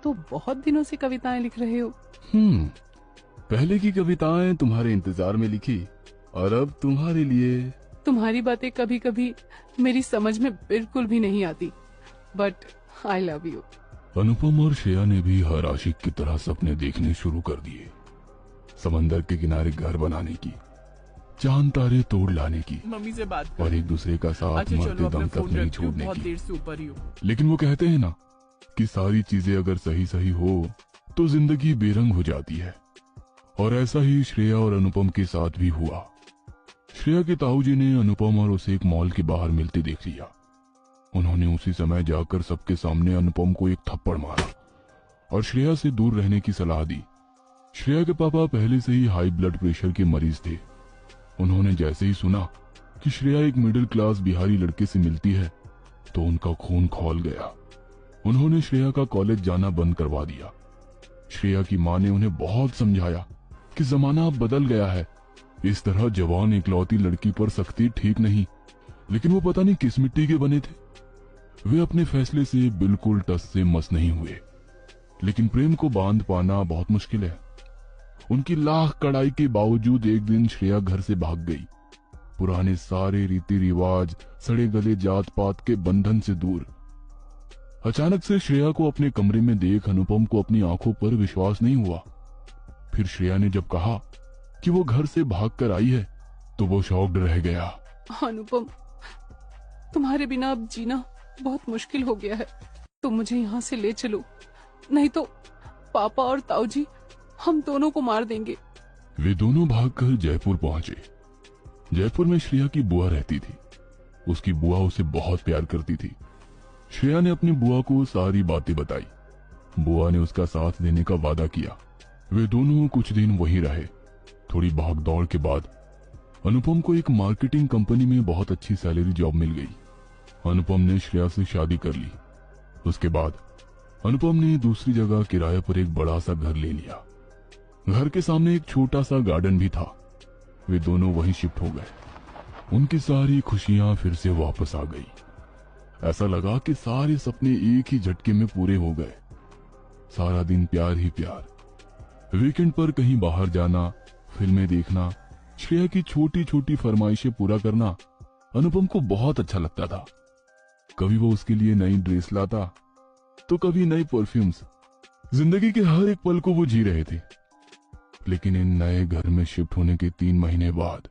तो बहुत दिनों से कविताएं लिख रहे हो। हम्म पहले की कविताएं तुम्हारे इंतजार में लिखी और अब तुम्हारे लिए। तुम्हारी बातें कभी कभी मेरी समझ में बिल्कुल भी नहीं आती, बट आई लव यू। अनुपम और श्रेया ने भी हर आशिक की तरह सपने देखने शुरू कर दिए। समंदर के किनारे घर बनाने की, चांद तारे तोड़ लाने की, मम्मी से बात कर। और एक दूसरे का साथ अच्छा मरते चलो, अपना दम तक फोन नहीं रखती हूँ, छोड़ने बहुत की। देर से ऊपर ही हूँ। लेकिन वो कहते हैं ना कि सारी चीजें अगर सही सही हो तो जिंदगी बेरंग हो जाती है, और ऐसा ही श्रेया और अनुपम के साथ भी हुआ। श्रेया के ताऊजी ने अनुपम और उसे एक मॉल के बाहर मिलते देख लिया। उन्होंने उसी समय जाकर सबके सामने अनुपम को एक थप्पड़ मारा और श्रेया से दूर रहने की सलाह दी। श्रेया के पापा पहले से ही हाई ब्लड प्रेशर के मरीज थे। उन्होंने जैसे ही सुना कि श्रेया एक मिडिल क्लास बिहारी लड़के से मिलती है तो उनका खून खौल गया। उन्होंने श्रेया का कॉलेज जाना बंद करवा दिया। श्रेया की मां ने उन्हें बहुत समझाया कि जमाना अब बदल गया है, इस तरह जवान इकलौती लड़की पर सख्ती ठीक नहीं। लेकिन वो पता नहीं किस मिट्टी के बने थे। वे अपने फैसले से बिल्कुल टस से मस नहीं हुए। लेकिन प्रेम को बांध पाना बहुत मुश्किल है। उनकी लाख कड़ाई के बावजूद एक दिन श्रेया घर से भाग गई, पुराने सारे रीति रिवाज, सड़े गले जात पात के बंधन से दूर। अचानक से श्रेया को अपने कमरे में देख अनुपम को अपनी आंखों पर विश्वास नहीं हुआ। फिर श्रेया ने जब कहा कि वो घर से भाग कर आई है तो वो शॉक्ड रह गया। अनुपम, तुम्हारे बिना अब जीना बहुत मुश्किल हो गया है। तुम मुझे यहाँ से ले चलो, नहीं तो पापा और ताऊजी हम दोनों को मार देंगे। वे दोनों भागकर जयपुर पहुंचे। जयपुर में श्रेया की बुआ रहती थी। उसकी बुआ उसे बहुत प्यार करती थी। श्रेया ने अपनी बुआ को सारी बातें बताई। बुआ ने उसका साथ देने का वादा किया। वे दोनों कुछ दिन वहीं रहे। थोड़ी भागदौड़ के बाद अनुपम को एक मार्केटिंग कंपनी में बहुत अच्छी सैलरी जॉब मिल गई। अनुपम ने श्रेया से शादी कर ली। उसके बाद अनुपम ने दूसरी जगह किराए पर एक बड़ा सा घर ले लिया। घर के सामने एक छोटा सा गार्डन भी था। वे दोनों वहीं शिफ्ट हो गए। उनकी सारी खुशियां फिर से वापस आ गई। ऐसा लगा कि सारे सपने एक ही झटके में पूरे हो गए। सारा दिन प्यार ही प्यार। वीकेंड पर कहीं बाहर जाना, फिल्में देखना, श्रेया की छोटी छोटी फरमाइशें पूरा करना अनुपम को बहुत अच्छा लगता था। कभी वो उसके लिए नई ड्रेस लाता तो कभी नई परफ्यूम्स। जिंदगी के हर एक पल को वो जी रहे थे। लेकिन इन नए घर में शिफ्ट होने के 3 महीने बाद